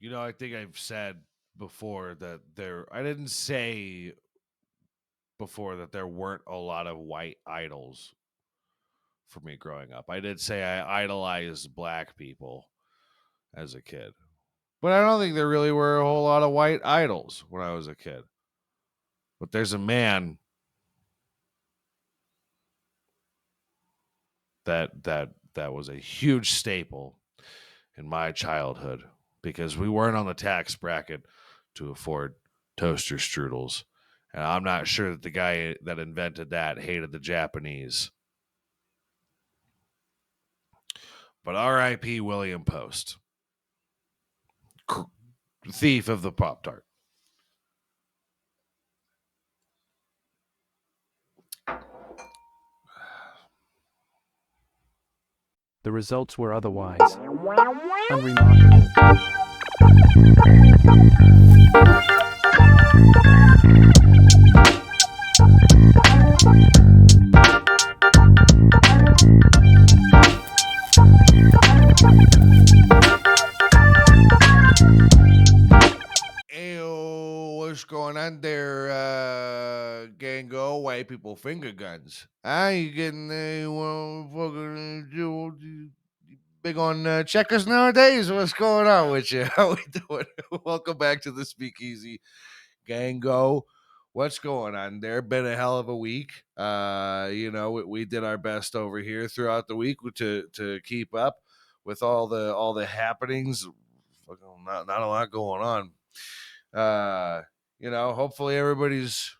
I think I've said before that I didn't say before that there weren't a lot of white idols for me growing up. I did say I idolized black people as a kid. But I don't think there really were a whole lot of white idols when I was a kid. But there's a man that was a huge staple in my childhood because we weren't on the tax bracket to afford toaster strudels. And I'm not sure that the guy that invented that hated the Japanese. But R.I.P. William Post, thief of the Pop Tart. The results were otherwise. Unremarkable. Ew, what's going on there, Gango? White people finger guns. You getting fucking big on checkers nowadays? What's going on with you? How we doing? Welcome back to the Speakeasy, Gango. What's going on there? Been a hell of a week. We did our best over here throughout the week to keep up with all the happenings. Fucking not a lot going on. Hopefully everybody's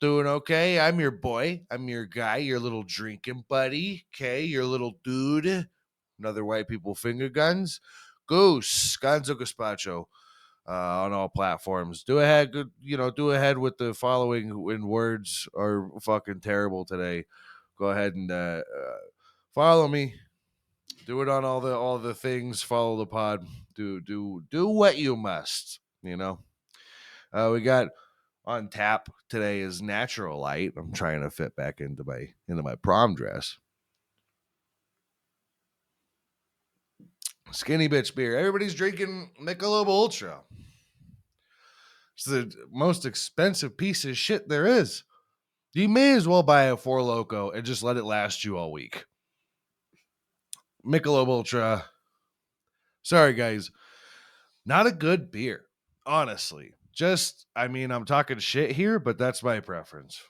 doing okay. I'm your boy. I'm your guy, your little drinking buddy. Okay, your little dude. Another white people finger guns. Goose, Gonzo Gazpacho, on all platforms. Do ahead with the following when words are fucking terrible today. Go ahead and follow me. Do it on all the things. Follow the pod. Do what you must. We got on tap today is Natural Light. I'm trying to fit back into my prom dress. Skinny bitch beer. Everybody's drinking Michelob Ultra. It's the most expensive piece of shit there is. You may as well buy a Four Loko and just let it last you all week. Michelob Ultra. Sorry, guys. Not a good beer, honestly. I'm talking shit here, but that's my preference.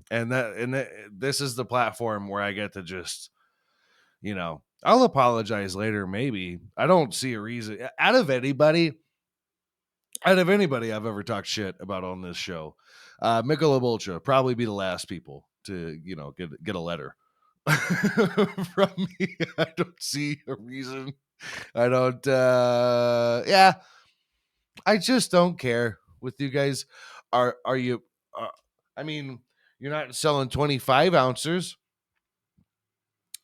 This is the platform where I get to just, I'll apologize later. Maybe I don't see a reason out of anybody I've ever talked shit about on this show. Michelob Ultra probably be the last people to, get a letter from me. I don't see a reason. I don't. Yeah, I just don't care with you guys. Are you? I mean, you're not selling 25 ounces.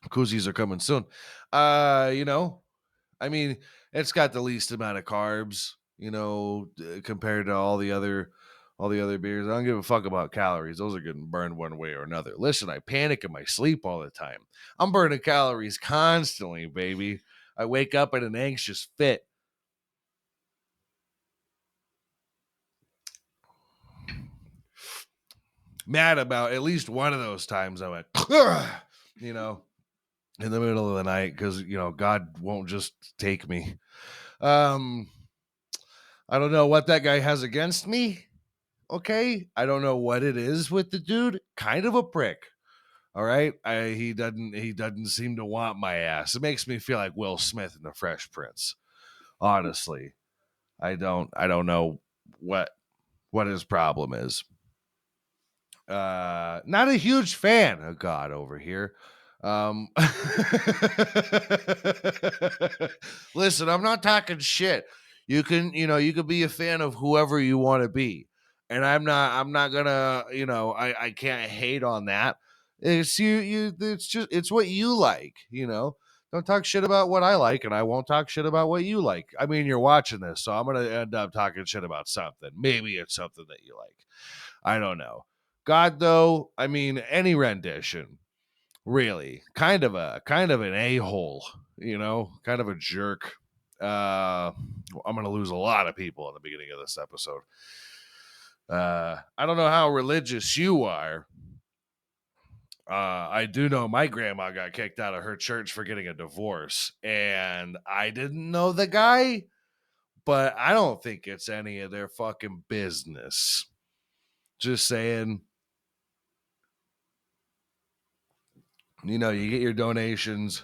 Koozies are coming soon. I mean, it's got the least amount of carbs, compared to all the other beers. I don't give a fuck about calories. Those are getting burned one way or another. Listen, I panic in my sleep all the time. I'm burning calories constantly, baby. I wake up in an anxious fit. Mad about at least one of those times I went, you know, in the middle of the night because, God won't just take me. I don't know what that guy has against me. Okay. I don't know what it is with the dude. Kind of a prick. All right. He doesn't seem to want my ass. It makes me feel like Will Smith in the Fresh Prince. Honestly. I don't know what his problem is. Not a huge fan of God over here. Listen, I'm not talking shit. You could be a fan of whoever you want to be. And I'm not gonna, I can't hate on that. It's what you like, Don't talk shit about what I like, and I won't talk shit about what you like. I mean, you're watching this, so I'm gonna end up talking shit about something. Maybe it's something that you like. I don't know. God, though, I mean, any rendition, really, kind of an a-hole, kind of a jerk. I'm going to lose a lot of people in the beginning of this episode. I don't know how religious you are. I do know my grandma got kicked out of her church for getting a divorce, and I didn't know the guy, but I don't think it's any of their fucking business. Just saying, you know, you get your donations.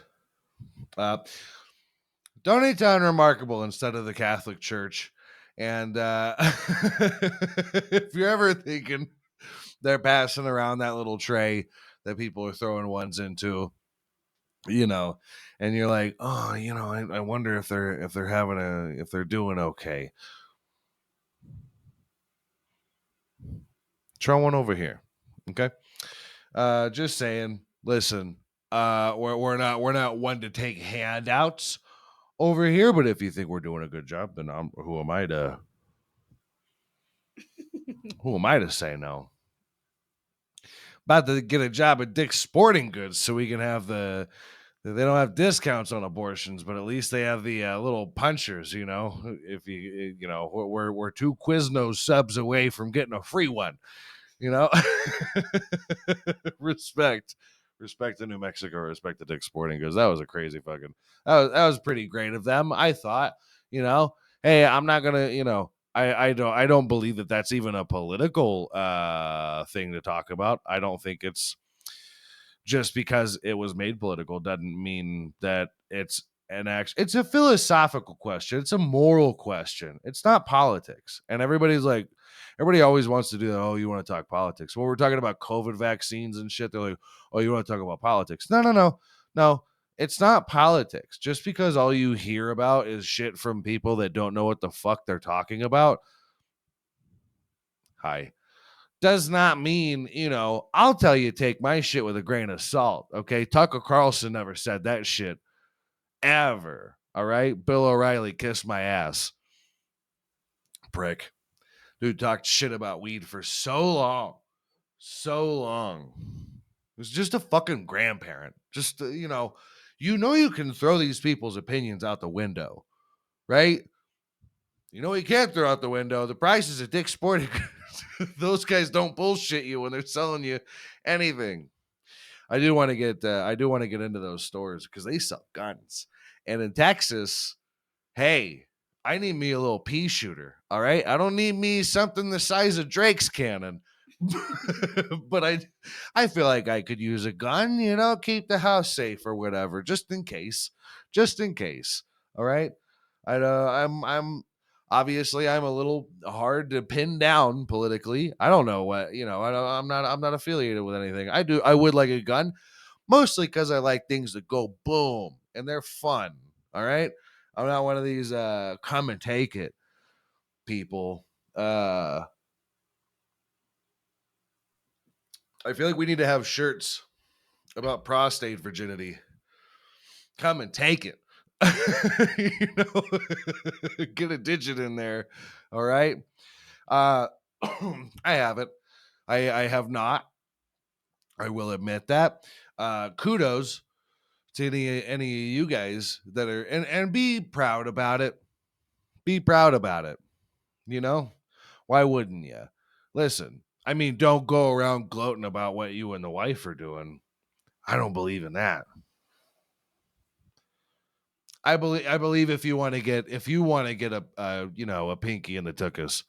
Donate to Unremarkable instead of the Catholic Church. And if you're ever thinking they're passing around that little tray that people are throwing ones into, you know, and you're like, oh, you know, I wonder if they're doing okay. Try one over here, okay? Just saying. Listen, we're not one to take handouts over here, but if you think we're doing a good job, then who am I to say no? About to get a job at Dick's Sporting Goods so we can have they don't have discounts on abortions, but at least they have the little punchers, you know. If you know, we're two Quiznos subs away from getting a free one, you know. respect to New Mexico, respect to Dick's Sporting Goods. That was a crazy fucking that was pretty great of them, I thought. You know, hey, I'm not gonna, you know, I don't believe that that's even a political thing to talk about. I don't think it's just because it was made political doesn't mean that it's an act. It's a philosophical question. It's a moral question. It's not politics. And everybody always wants to do that. Oh, you want to talk politics? When we're talking about COVID vaccines and shit, they're like, oh, you want to talk about politics? No. It's not politics. Just because all you hear about is shit from people that don't know what the fuck they're talking about. Hi. Does not mean, you know, I'll tell you, take my shit with a grain of salt. Okay. Tucker Carlson never said that shit ever. All right. Bill O'Reilly kissed my ass. Prick. Dude talked shit about weed for so long. So long. It was just a fucking grandparent. Just, you can throw these people's opinions out the window, right? You know, you can't throw out the window the prices of Dick's Sporting Goods. Those guys don't bullshit you when they're selling you anything. I do want to get into those stores because they sell guns. And in Texas, hey, I need me a little pea shooter. All right, I don't need me something the size of Drake's cannon, but I feel like I could use a gun. You know, keep the house safe or whatever, just in case. Just in case. All right. I'm obviously I'm a little hard to pin down politically. I don't know what, you know. I'm not affiliated with anything. I would like a gun, mostly because I like things that go boom and they're fun. All right. I'm not one of these come and take it people. I feel like we need to have shirts about prostate virginity. Come and take it. You know, get a digit in there. All right. Uh, I haven't. I have not. I will admit that. Kudos to any of you guys that are and be proud about it. Be proud about it. You know, why wouldn't you? Listen, I mean, don't go around gloating about what you and the wife are doing. I don't believe in that. I believe if you want to get a pinky in the tuchus,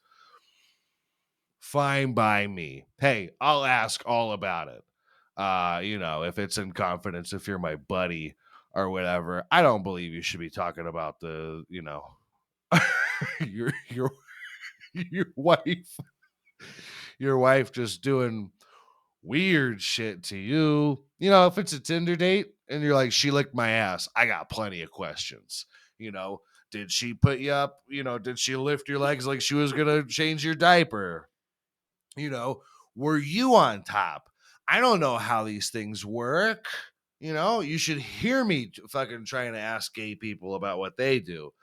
fine by me. Hey, I'll ask all about it. If it's in confidence, if you're my buddy or whatever, I don't believe you should be talking about your your wife, your wife just doing weird shit to you. You know, if it's a Tinder date and you're like, she licked my ass, I got plenty of questions. You know, did she put you up? You know, did she lift your legs like she was gonna change your diaper? You know, were you on top? I don't know how these things work. You know, you should hear me fucking trying to ask gay people about what they do.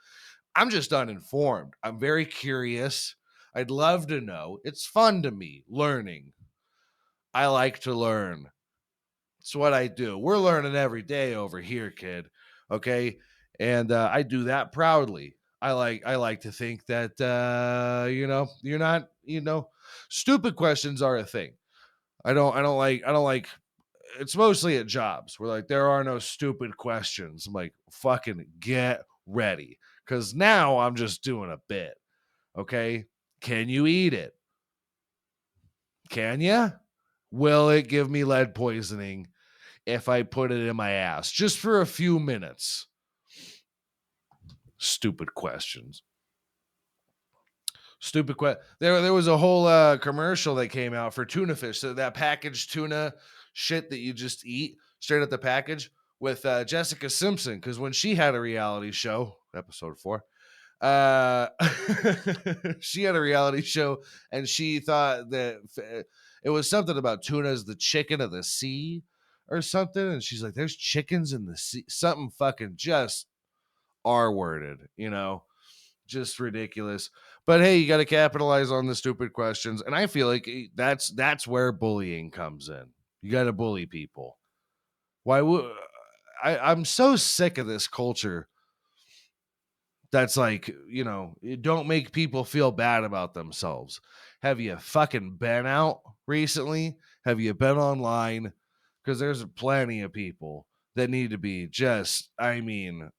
I'm just uninformed. I'm very curious. I'd love to know. It's fun to me learning. I like to learn. It's what I do. We're learning every day over here, kid. Okay. And I do that proudly. I like to think that you're not, stupid questions are a thing. I don't like it's mostly at jobs where like there are no stupid questions. I'm like, fucking get ready. Cause now I'm just doing a bit. Okay. Can you eat it? Can you? Will it give me lead poisoning if I put it in my ass just for a few minutes? Stupid questions. Stupid question. There was a whole commercial that came out for tuna fish. So that packaged tuna shit that you just eat straight out the package with Jessica Simpson, because when she had a reality show, episode 4, uh, she had a reality show and she thought that it was something about tuna as the chicken of the sea or something, and she's like, "There's chickens in the sea." Something fucking just R worded, just ridiculous. But hey, you got to capitalize on the stupid questions, and I feel like that's where bullying comes in. You got to bully people. Why would I'm so sick of this culture that's like, don't make people feel bad about themselves. Have you fucking been out recently? Have you been online? Because there's plenty of people that need to be just,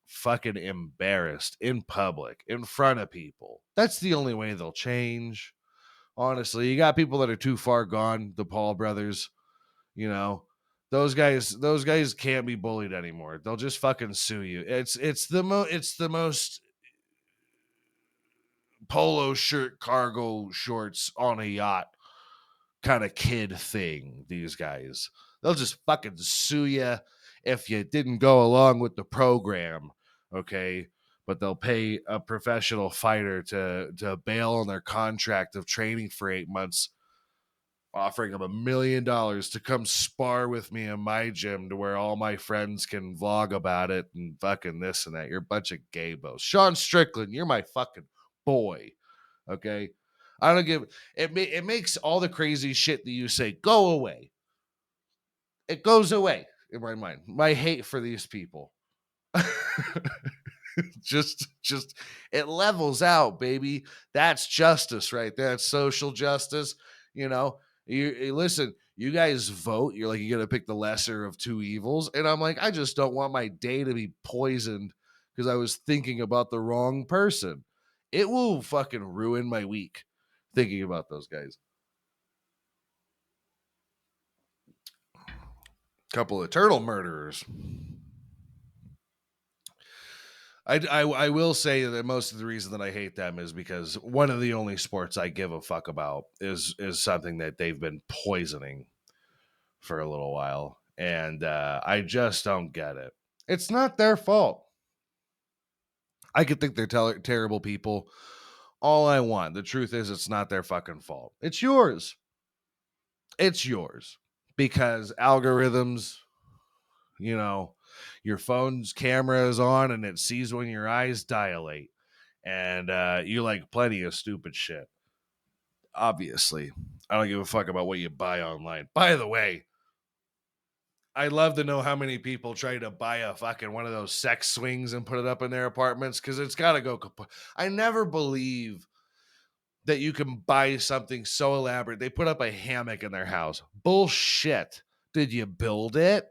fucking embarrassed in public, in front of people. That's the only way they'll change. Honestly, you got people that are too far gone, the Paul brothers, you know. Those guys can't be bullied anymore. They'll just fucking sue you. It's the most polo shirt, cargo shorts on a yacht kind of kid thing. These guys, they'll just fucking sue you if you didn't go along with the program. Okay. But they'll pay a professional fighter to bail on their contract of training for 8 months, offering them $1 million to come spar with me in my gym to where all my friends can vlog about it and fucking this and that. You're a bunch of gay bos. Sean Strickland, you're my fucking boy. Okay. I don't give it. It makes all the crazy shit that you say go away. It goes away in my mind. My hate for these people. just it levels out, baby. That's justice right there. That's social justice. You know, you listen, you guys vote. You're like, you gotta pick the lesser of two evils. And I'm like, I just don't want my day to be poisoned because I was thinking about the wrong person. It will fucking ruin my week thinking about those guys. Couple of turtle murderers. I will say that most of the reason that I hate them is because one of the only sports I give a fuck about is something that they've been poisoning for a little while, and I just don't get it. It's not their fault. I could think they're terrible people all I want. The truth is, it's not their fucking fault. It's yours. It's yours because algorithms, you know, your phone's camera is on and it sees when your eyes dilate, and you like plenty of stupid shit. Obviously, I don't give a fuck about what you buy online. By the way, I'd love to know how many people try to buy a fucking one of those sex swings and put it up in their apartments, because it's got to go. I never believe that you can buy something so elaborate. They put up a hammock in their house. Bullshit. Did you build it?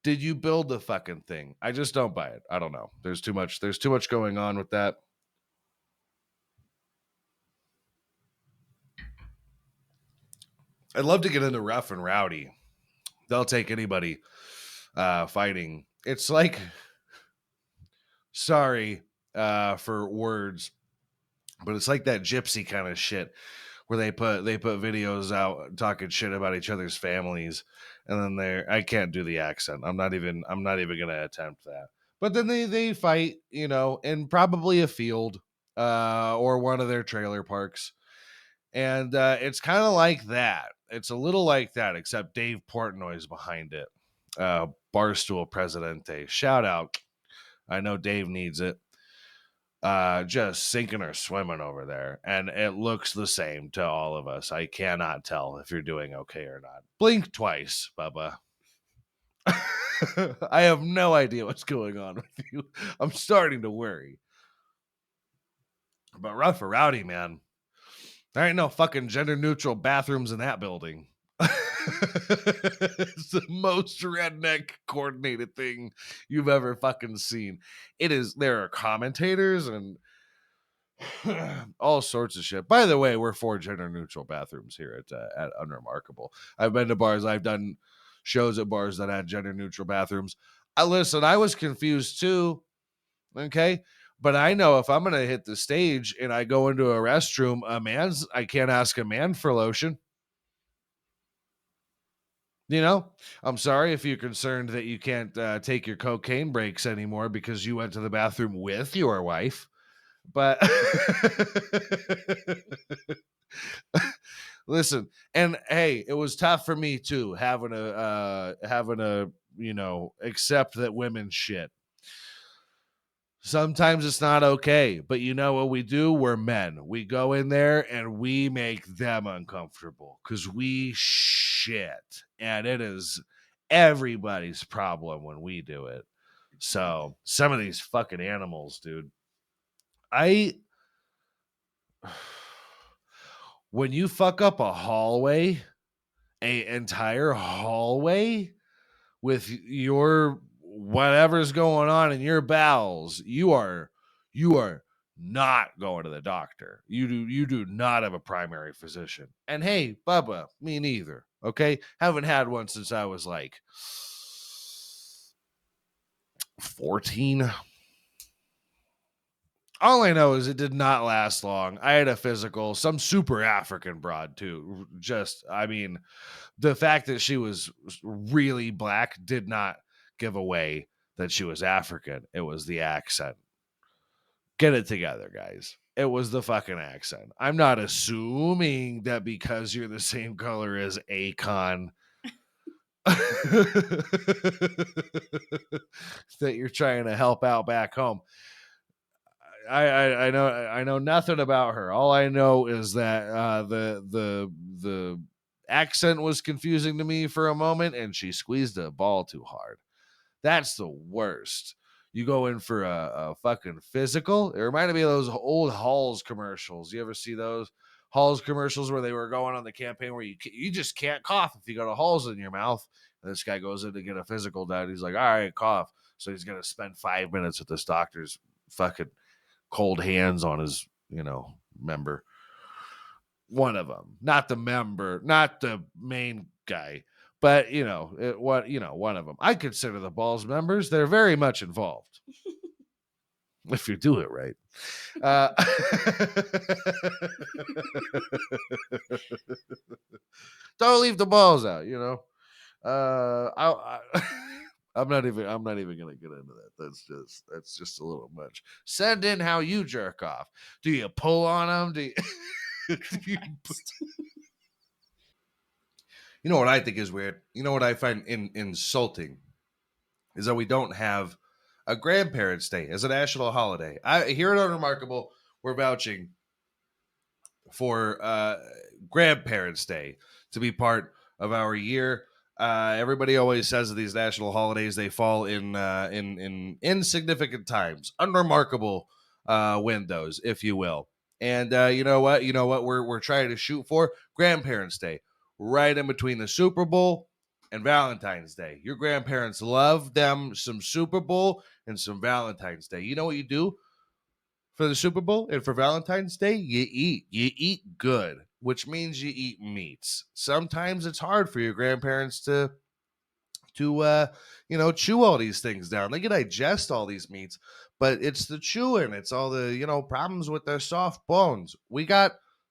Did you build the fucking thing? I just don't buy it. I don't know. There's too much going on with that. I'd love to get into rough and rowdy. They'll take anybody fighting. It's like, sorry for words, but it's like that gypsy kind of shit where they put videos out talking shit about each other's families, and then I can't do the accent. I'm not even gonna attempt that. But then they fight, in probably a field or one of their trailer parks. And it's kind of like that. It's a little like that, except Dave Portnoy's behind it. Barstool Presidente. Shout out. I know Dave needs it. Just sinking or swimming over there. And it looks the same to all of us. I cannot tell if you're doing okay or not. Blink twice, Bubba. I have no idea what's going on with you. I'm starting to worry. But rough or rowdy, man. There ain't no fucking gender neutral bathrooms in that building. It's the most redneck coordinated thing you've ever fucking seen. It is. There are commentators and all sorts of shit. By the way, we're for gender neutral bathrooms here at Unremarkable. I've been to bars. I've done shows at bars that had gender neutral bathrooms. Listen, I was confused too. Okay. But I know if I'm going to hit the stage and I go into a restroom, I can't ask a man for lotion. You know, I'm sorry if you're concerned that you can't take your cocaine breaks anymore because you went to the bathroom with your wife. But listen, and hey, it was tough for me too, having a accept that women shit. Sometimes it's not okay, but you know what we do? We're men. We go in there and we make them uncomfortable because we shit. And it is everybody's problem when we do it. So, some of these fucking animals, dude. I when you fuck up a hallway, a entire hallway with your whatever's going on in your bowels, you are not going to the doctor. You do not have a primary physician. And hey, Bubba, me neither. Okay? Haven't had one since I was like 14. All I know is it did not last long. I had a physical, some super African broad too. Just, I mean, the fact that she was really black did not give away that she was African. It was the accent. Get it together, guys. It was the fucking accent. I'm not assuming that because you're the same color as Akon that you're trying to help out back home. I know nothing about her. All I know is that the accent was confusing to me for a moment, and she squeezed a ball too hard. That's the worst. You go in for a fucking physical. It reminded me of those old Halls commercials. You ever see those Halls commercials where they were going on the campaign where you just can't cough if you got a Halls in your mouth? And this guy goes in to get a physical done. He's like, all right, cough. So he's gonna spend 5 minutes with this doctor's fucking cold hands on his, member. One of them, not the member, not the main guy, but one of them. I consider the balls members. They're very much involved if you do it right. Uh, don't leave the balls out. I'm not even. I'm not even gonna get into that. That's just a little much. Send in how you jerk off. Do you pull on them? Do you You know what I think is weird? You know what I find insulting is that we don't have a Grandparents' Day as a national holiday. Here at Unremarkable, we're vouching for Grandparents' Day to be part of our year. Everybody always says that these national holidays they fall in insignificant times, unremarkable windows, if you will. And you know what? You know what we're trying to shoot for? Grandparents' Day, right in between the Super Bowl and Valentine's Day. Your grandparents love them some Super Bowl and some Valentine's Day. You know what you do for the Super Bowl and for Valentine's Day? You eat. You eat good, which means you eat meats. Sometimes it's hard for your grandparents to chew all these things down. They can digest all these meats, but it's the chewing. It's all the problems with their soft bones.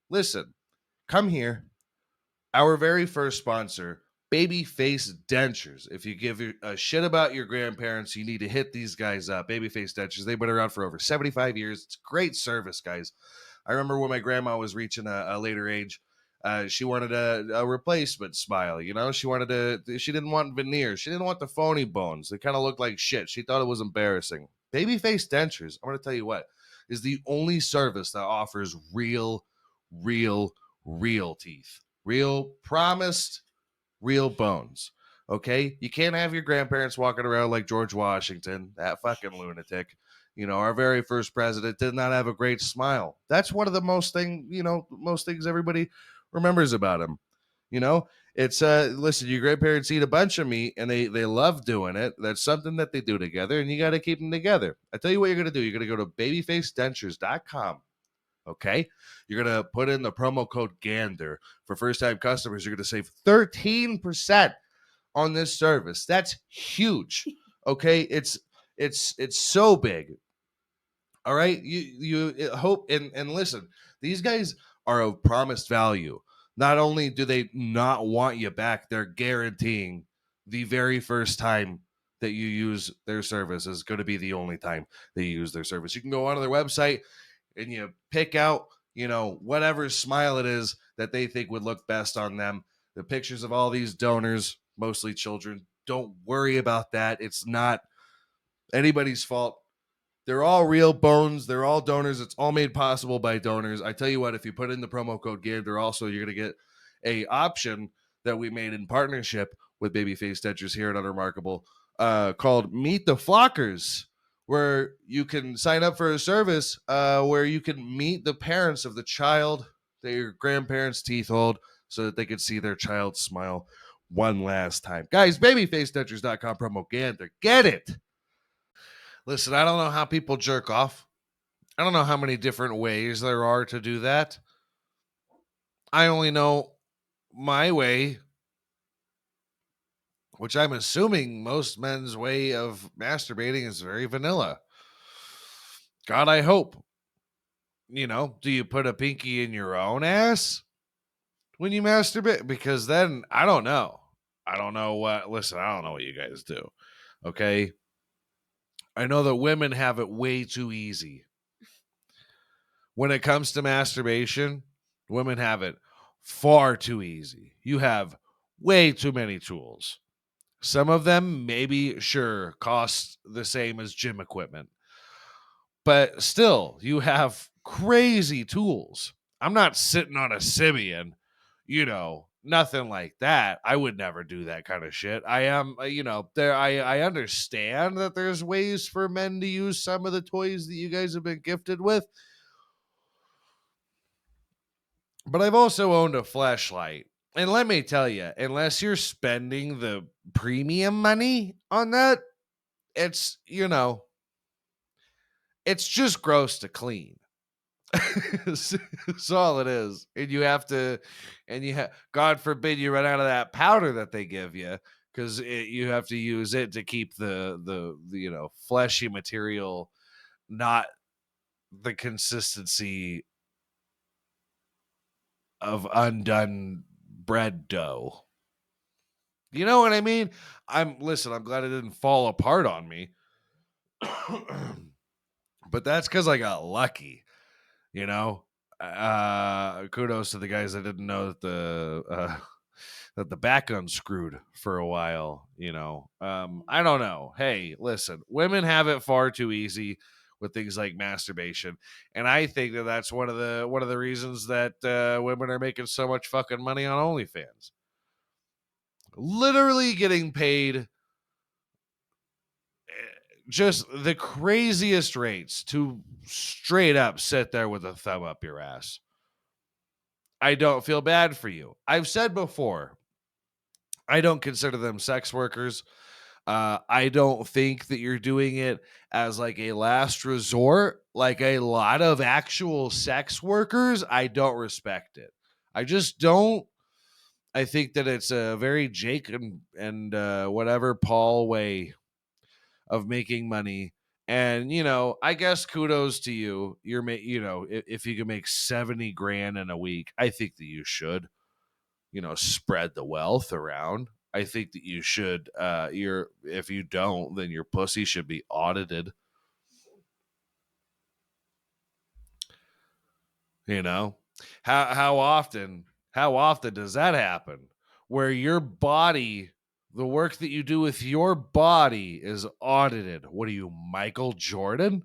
Listen, come here. Our very first sponsor, Babyface Dentures. If you give a shit about your grandparents, you need to hit these guys up. Babyface Dentures. They've been around for over 75 years. It's great service, guys. I remember when my grandma was reaching a later age, she wanted a replacement smile. She didn't want veneers. She didn't want the phony bones. They kind of looked like shit. She thought it was embarrassing. Babyface Dentures, I'm going to tell you what, is the only service that offers real teeth. Real promised, real bones. Okay, you can't have your grandparents walking around like George Washington, that fucking lunatic. Our very first president did not have a great smile. That's one of the most things everybody remembers about him. You know, it's listen, your grandparents eat a bunch of meat and they love doing it. That's something that they do together, and you got to keep them together. I tell you what you're gonna do. You're gonna go to babyfacedentures.com. Okay, you're gonna put in the promo code Gander for first time customers. You're gonna save 13% on this service. That's huge. Okay, it's so big. All right, you hope and listen. These guys are of promised value. Not only do they not want you back, they're guaranteeing the very first time that you use their service is going to be the only time that you use their service. You can go onto their website and you pick out, whatever smile it is that they think would look best on them. The pictures of all these donors, mostly children. Don't worry about that. It's not anybody's fault. They're all real bones. They're all donors. It's all made possible by donors. I tell you what, if you put in the promo code Gander, also you're going to get a option that we made in partnership with Babyface Dentures here at Unremarkable, called Meet the Flockers, where you can sign up for a service where you can meet the parents of the child that your grandparents' teeth hold so that they can see their child smile one last time. Guys, babyfacedentures.com promo Gander. Get it. Listen, I don't know how people jerk off. I don't know how many different ways there are to do that. I only know my way, which I'm assuming most men's way of masturbating is very vanilla. God, I hope. Do you put a pinky in your own ass when you masturbate? Because then I don't know. I don't know what you guys do. Okay. I know that women have it way too easy. When it comes to masturbation, women have it far too easy. You have way too many tools. Some of them maybe sure cost the same as gym equipment. But still, you have crazy tools. I'm not sitting on a Sibian, nothing like that. I would never do that kind of shit. I am, there. I understand that there's ways for men to use some of the toys that you guys have been gifted with, but I've also owned a flashlight. And let me tell you, unless you're spending the premium money on that, it's, it's just gross to clean. That's all it is. And you have to, God forbid you run out of that powder that they give you, because you have to use it to keep the fleshy material, not the consistency of undone bread dough. You know what I mean? I'm glad it didn't fall apart on me. But that's because I got lucky, you know. Kudos to the guys that didn't know that the back unscrewed for a while, I don't know. Hey, listen, women have it far too easy with things like masturbation, and I think that that's one of the reasons that women are making so much fucking money on OnlyFans. Literally getting paid just the craziest rates to straight up sit there with a thumb up your ass. I don't feel bad for you. I've said before, I don't consider them sex workers. I don't think that you're doing it as like a last resort, like a lot of actual sex workers. I don't respect it. I just don't. I think that it's a very Jake and whatever Paul way of making money. And I guess kudos to you. If you can make 70 grand in a week, I think that you should, spread the wealth around. I think that you should. If you don't, then your pussy should be audited. You know, how often does that happen? Where your body, the work that you do with your body, is audited. What are you, Michael Jordan?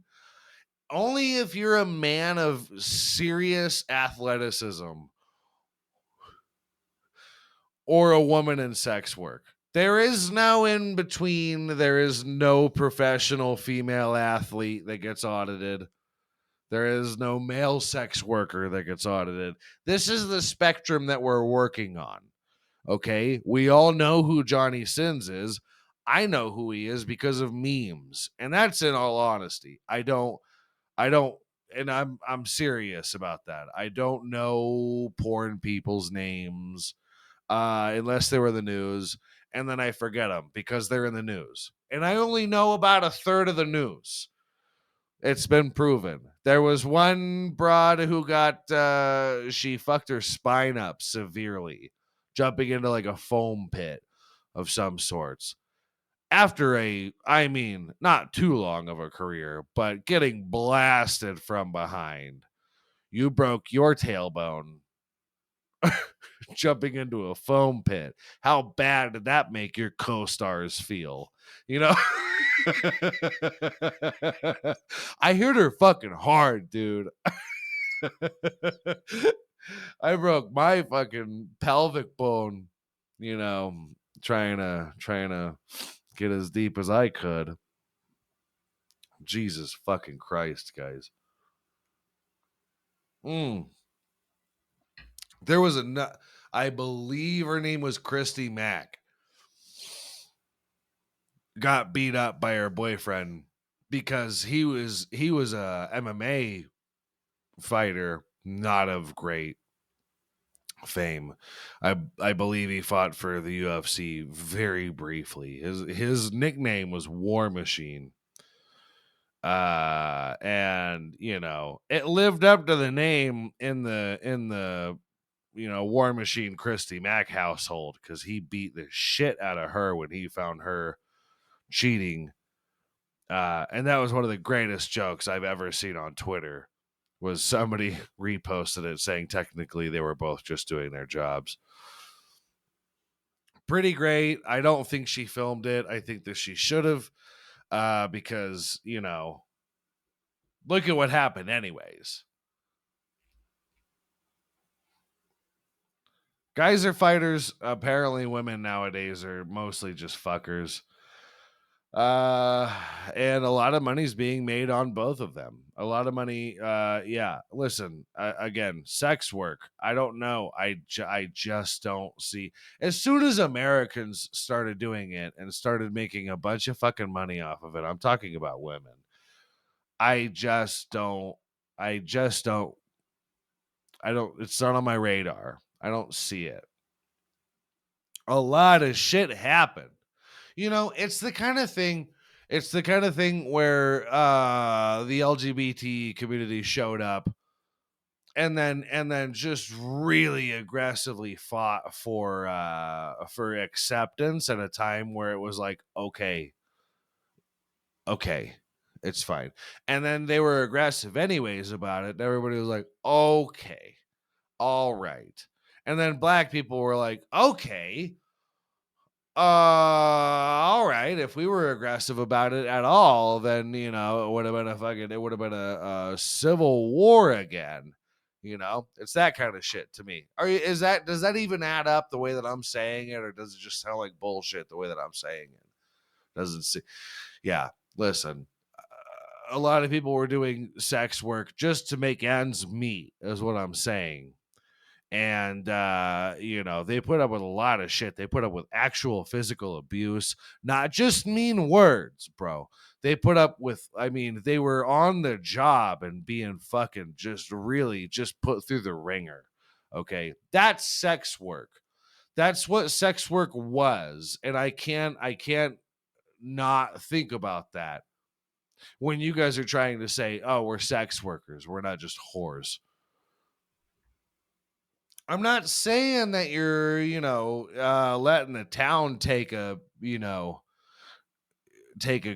Only if you're a man of serious athleticism or a woman in sex work. There is no in between. There is no professional female athlete that gets audited. There is no male sex worker that gets audited. This is the spectrum that we're working on. Okay. We all know who Johnny Sins is. I know who he is because of memes. And that's in all honesty. I don't, and I'm serious about that. I don't know porn people's names unless they were in the news, and then I forget them because they're in the news. And I only know about a third of the news. It's been proven. There was one broad who got she fucked her spine up severely, jumping into like a foam pit of some sorts. After I mean, not too long of a career, but getting blasted from behind. You broke your tailbone jumping into a foam pit. How bad did that make your co-stars feel? You know? I hit her fucking hard, dude. I broke my fucking pelvic bone, you know, trying to get as deep as I could. Jesus fucking Christ, guys. Mm. There was I believe her name was Christy Mack. Got beat up by her boyfriend because he was a MMA fighter, not of great fame. I believe he fought for the UFC very briefly. His nickname was War Machine. And you know, it lived up to the name in the War Machine Christy Mack household because he beat the shit out of her when he found her cheating. And that was one of the greatest jokes I've ever seen on Twitter. Was somebody reposted it saying technically they were both just doing their jobs. Pretty great. I don't think she filmed it. I think that she should have, because look at what happened, anyways. Guys are fighters. Apparently, women nowadays are mostly just fuckers. uh and a lot of money's being made on both of them. A lot of money. Yeah, listen, again, sex work, I don't know. I just don't see. As soon as Americans started doing it and started making a bunch of fucking money off of it, I'm talking about women, I just don't I don't it's not on my radar. I don't see it. A lot of shit happened. It's the kind of thing where the LGBT community showed up and then just really aggressively fought for acceptance at a time where it was like, okay, it's fine. And then they were aggressive anyways about it. And everybody was like, okay, all right. And then black people were like, okay, all right. If we were aggressive about it at all, then it would have been a civil war again. It's that kind of shit to me. Does that even add up the way that I'm saying it, or does it just sound like bullshit the way that I'm saying it? Doesn't see. Yeah. Listen, a lot of people were doing sex work just to make ends meet, is what I'm saying. And they put up with a lot of shit. They put up with actual physical abuse, not just mean words, bro. They put up with, I mean, they were on the job and being fucking just really just put through the ringer. Okay, that's sex work. That's what sex work was. And I can't not think about that when you guys are trying to say, oh, we're sex workers, we're not just whores. I'm not saying that you're, letting the town take a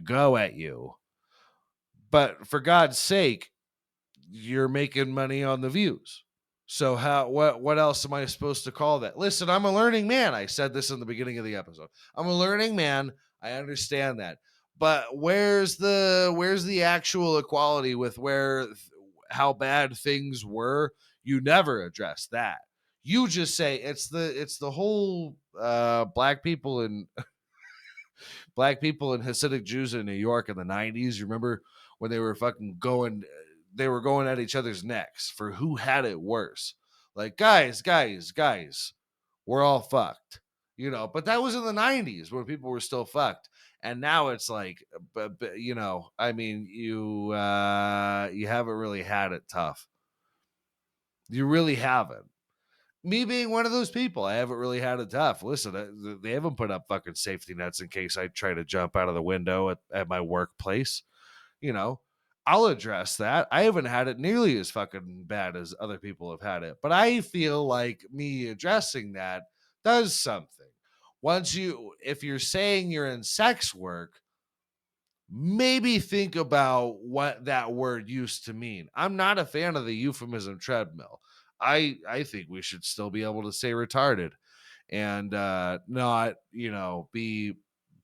go at you. But for God's sake, you're making money on the views. So what else am I supposed to call that? Listen, I'm a learning man. I said this in the beginning of the episode. I'm a learning man. I understand that. But where's the actual equality with how bad things were? You never address that. You just say it's the whole black people and Hasidic Jews in New York in the 90s. You remember when they were they were going at each other's necks for who had it worse. Like, guys, we're all fucked. But that was in the 90s where people were still fucked. And now it's like, I mean, you haven't really had it tough. You really haven't. Me being one of those people, I haven't really had it tough. Listen, they haven't put up fucking safety nets in case I try to jump out of the window at my workplace. You know, I'll address that. I haven't had it nearly as fucking bad as other people have had it, but I feel like me addressing that does something. If you're saying you're in sex work, maybe think about what that word used to mean. I'm not a fan of the euphemism treadmill. I think we should still be able to say retarded and not, be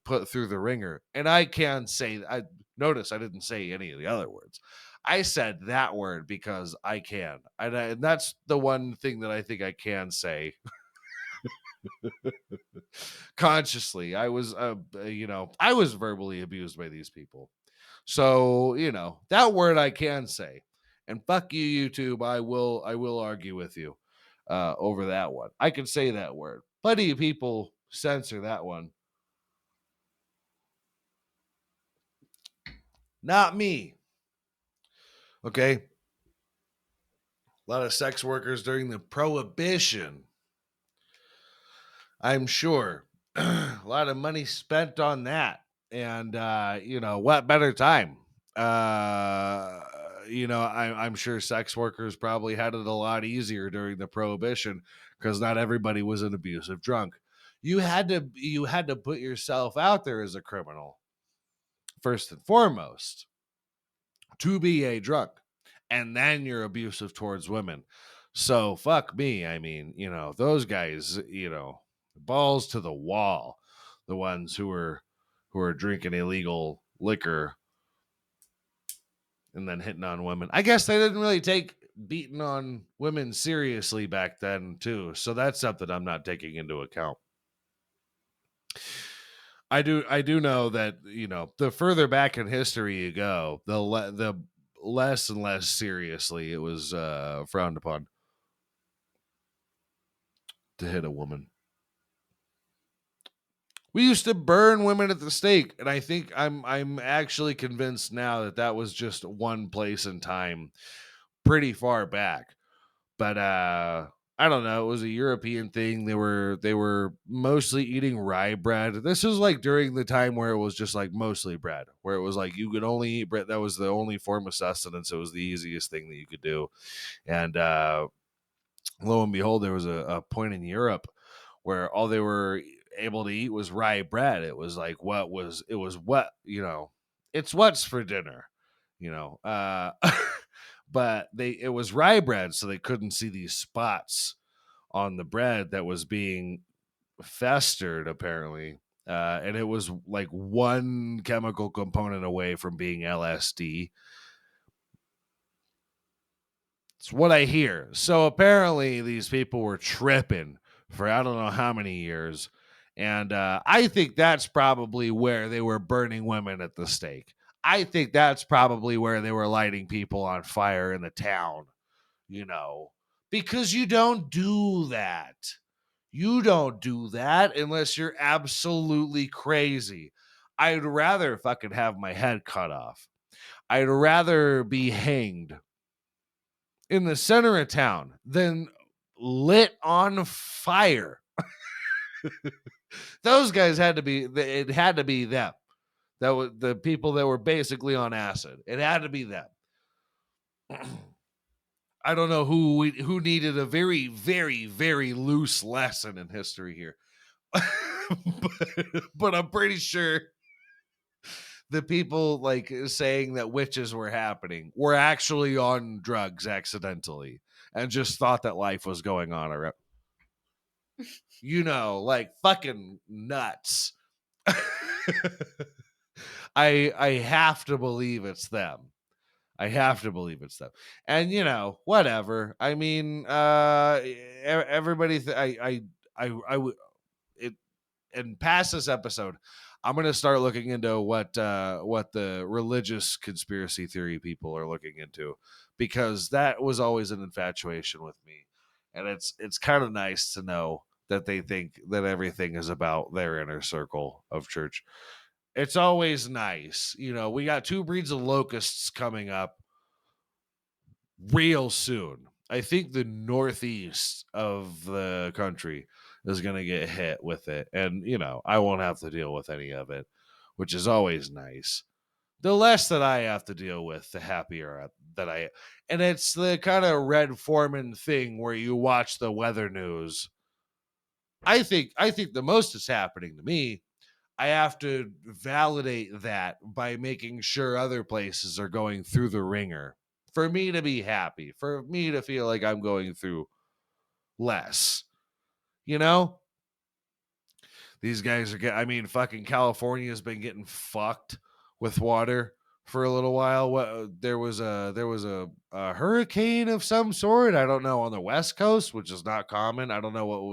put through the ringer. And I can say I notice I didn't say any of the other words. I said that word because I can. And that's the one thing that I think I can say consciously. I was verbally abused by these people. So, that word I can say. And fuck you, YouTube. I will argue with you over that one. I can say that word. Plenty of people censor that one. Not me. Okay. A lot of sex workers during the prohibition. I'm sure. A lot of money spent on that. And what better time? I'm sure sex workers probably had it a lot easier during the prohibition because not everybody was an abusive drunk. You had to put yourself out there as a criminal first and foremost to be a drunk, and then you're abusive towards women. So fuck me. I mean, those guys, balls to the wall, the ones who are drinking illegal liquor and then hitting on women. I guess they didn't really take beating on women seriously back then too. So that's something I'm not taking into account. I do know that, the further back in history you go, the less and less seriously it was frowned upon to hit a woman. We used to burn women at the stake, and I think I'm actually convinced now that was just one place in time pretty far back. But I don't know, it was a European thing. They were mostly eating rye bread. This was like during the time where it was just like mostly bread, where it was like you could only eat bread. That was the only form of sustenance. It was the easiest thing that you could do. And lo and behold, there was a point in Europe where all they were able to eat was rye bread. It was like it's what's for dinner, you know. But it was rye bread, so they couldn't see these spots on the bread that was being festered apparently. And it was like one chemical component away from being LSD. It's what I hear. So apparently these people were tripping for I don't know how many years. And I think that's probably where they were burning women at the stake. I think that's probably where they were lighting people on fire in the town, because you don't do that. You don't do that unless you're absolutely crazy. I'd rather fucking have my head cut off. I'd rather be hanged in the center of town than lit on fire. Those guys it had to be them. That was the people that were basically on acid. It had to be them. I don't know who needed a very, very, very loose lesson in history here. but I'm pretty sure the people like saying that witches were happening were actually on drugs accidentally and just thought that life was going on around. Like fucking nuts. I have to believe it's them. I have to believe it's them. And whatever. I mean, everybody, I would it and past this episode, I'm gonna start looking into what the religious conspiracy theory people are looking into, because that was always an infatuation with me, and it's kind of nice to know that they think that everything is about their inner circle of church. It's always nice, we got two breeds of locusts coming up real soon. I think the northeast of the country is going to get hit with it. And, I won't have to deal with any of it, which is always nice. The less that I have to deal with, the happier that I. And it's the kind of Red Foreman thing where you watch the weather news. I think the most is happening to me. I have to validate that by making sure other places are going through the ringer for me to be happy, for me to feel like I'm going through less. You know, these guys are getting, I mean, fucking California has been getting fucked with water for a little while. There was a hurricane of some sort. I don't know, on the West Coast, which is not common. I don't know what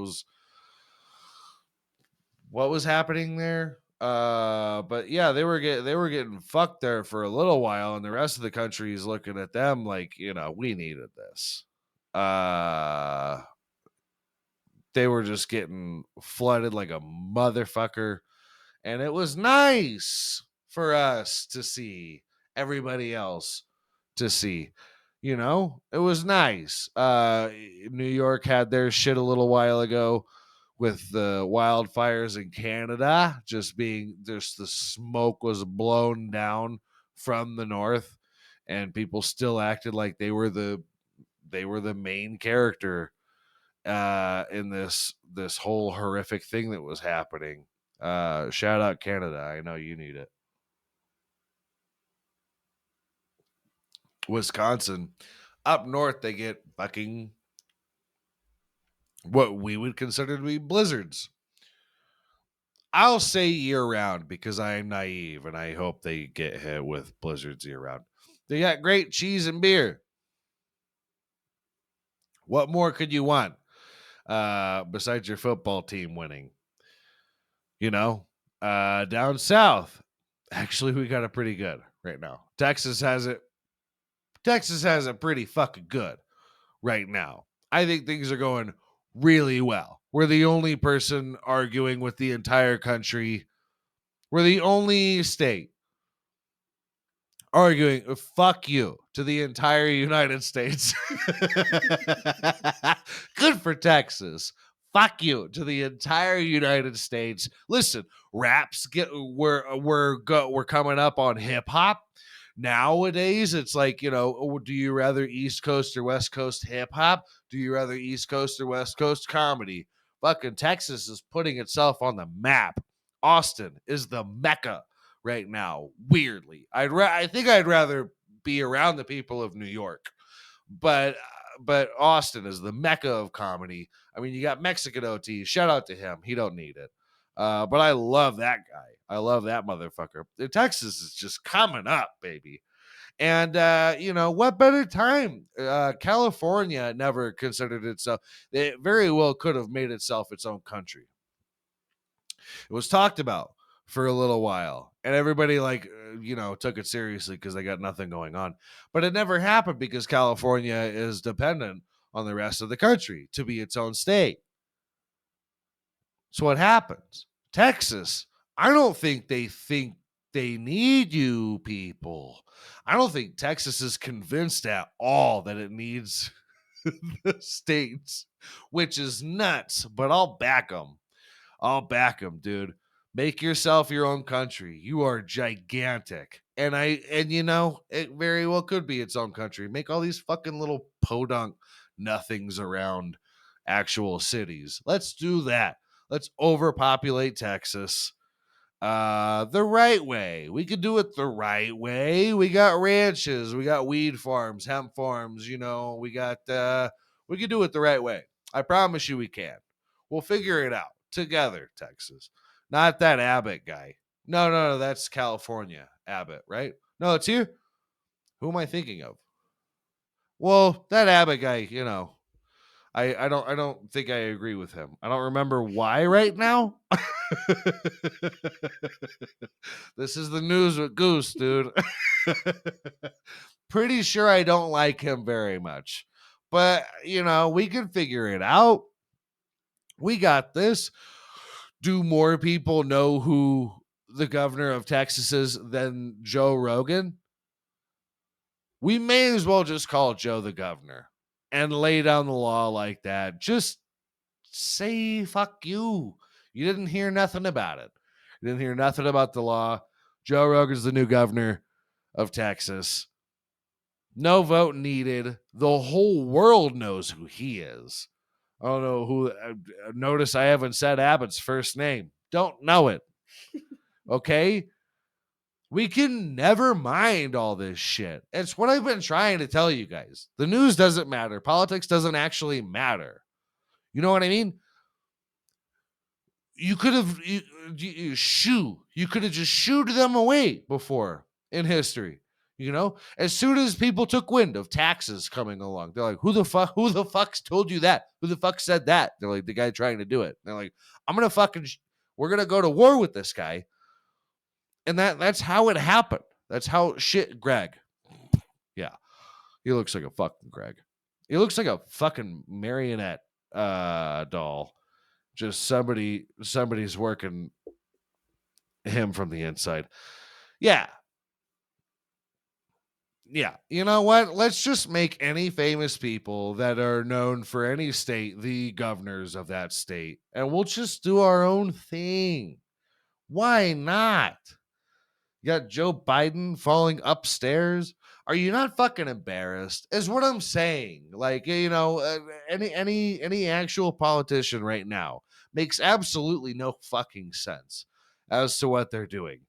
was happening there. But yeah, they were getting fucked there for a little while, and the rest of the country is looking at them like, we needed this. Uh they were just getting flooded like a motherfucker, and it was nice for us to see, everybody else to see. It was nice. New York had their shit a little while ago with the wildfires in Canada, just the smoke was blown down from the north, and people still acted like they were the main character in this whole horrific thing that was happening. Shout out Canada. I know you need it. Wisconsin. Up north, they get fucking what we would consider to be blizzards. I'll say year round because I am naive and I hope they get hit with blizzards year round. They got great cheese and beer. What more could you want besides your football team winning? Down south, actually, we got it pretty good right now. Texas has it. Texas has it pretty fucking good right now. I think things are going really well. We're the only person arguing with the entire country. We're the only state arguing fuck you to the entire United States. Good for Texas. Fuck you to the entire United States. Listen, raps we're coming up on hip hop. Nowadays, it's like, do you rather East Coast or West Coast hip hop? Do you rather East Coast or West Coast comedy? Fucking Texas is putting itself on the map. Austin is the mecca right now. Weirdly, I think I'd rather be around the people of New York, but Austin is the mecca of comedy. I mean, you got Mexican OT. Shout out to him. He don't need it. But I love that guy. I love that motherfucker. Texas is just coming up, baby. And what better time? California never considered itself. It very well could have made itself its own country. It was talked about for a little while, and everybody took it seriously because they got nothing going on. But it never happened because California is dependent on the rest of the country to be its own state. So what happens? Texas, I don't think they need you people. I don't think Texas is convinced at all that it needs the states, which is nuts, but I'll back them. I'll back them, dude. Make yourself your own country. You are gigantic. It very well could be its own country. Make all these fucking little podunk nothings around actual cities. Let's do that. Let's overpopulate Texas the right way. We could do it the right way. We got ranches, we got weed farms, hemp farms, we could do it the right way. I promise you we can. We'll figure it out together, Texas. Not that Abbott guy. No, that's California. Abbott, right? No, it's here. Who am I thinking of? Well, that Abbott guy, I don't think I agree with him. I don't remember why right now. This is the news with Goose, dude. Pretty sure I don't like him very much. But, we can figure it out. We got this. Do more people know who the governor of Texas is than Joe Rogan? We may as well just call Joe the governor and lay down the law like that. Just say fuck you. You didn't hear nothing about it. You didn't hear nothing about the law. Joe Rogan's the new governor of Texas. No vote needed. The whole world knows who he is. I don't know who. Notice I haven't said Abbott's first name. Don't know it. Okay? We can never mind all this shit. It's what I've been trying to tell you guys. The news doesn't matter. Politics doesn't actually matter. You know what I mean? You could have you could have just shooed them away before in history. As soon as people took wind of taxes coming along, they're like, who the fuck's told you that? Who the fuck said that? They're like, the guy trying to do it. They're like, we're gonna go to war with this guy. And that's how it happened. That's how Greg. Yeah. He looks like a fucking Greg. He looks like a fucking marionette doll. Just somebody's working him from the inside. Yeah. Yeah. You know what? Let's just make any famous people that are known for any state the governors of that state. And we'll just do our own thing. Why not? You got Joe Biden falling upstairs. Are you not fucking embarrassed? Is what I'm saying. Like, any actual politician right now makes absolutely no fucking sense as to what they're doing.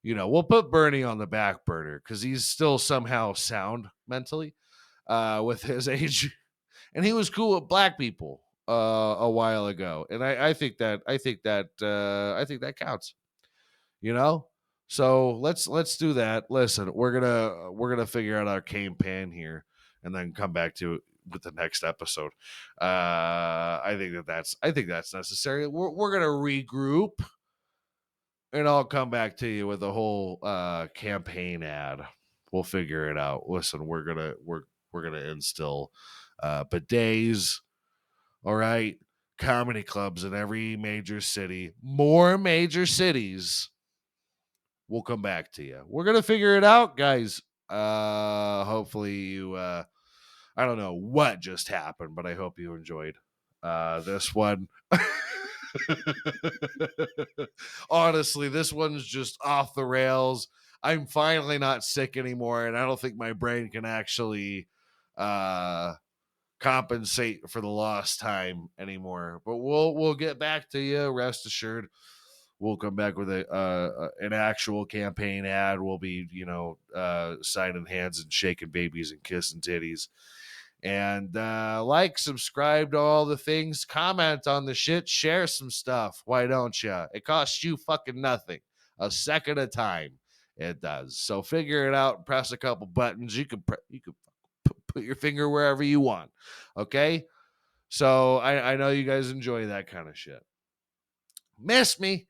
We'll put Bernie on the back burner because he's still somehow sound mentally with his age, and he was cool with black people a while ago, and I think that counts. So let's do that. Listen, we're gonna figure out our campaign here and then come back to it with the next episode. I think that's necessary. We're gonna regroup and I'll come back to you with a whole campaign ad. We'll figure it out. Listen, we're gonna instill bidets, all right, comedy clubs in every major city, more major cities. We'll come back to you. We're gonna figure it out, guys. Hopefully you I don't know what just happened, but I hope you enjoyed this one. Honestly, this one's just off the rails. I'm finally not sick anymore, and I don't think my brain can actually compensate for the lost time anymore. But we'll get back to you. Rest assured, we'll come back with an actual campaign ad. We'll be signing hands and shaking babies and kissing titties. And subscribe to all the things, comment on the shit, share some stuff. Why don't you? It costs you fucking nothing. A second of time. It does. So figure it out. Press a couple buttons. You can put your finger wherever you want. Okay? So I know you guys enjoy that kind of shit. Miss me.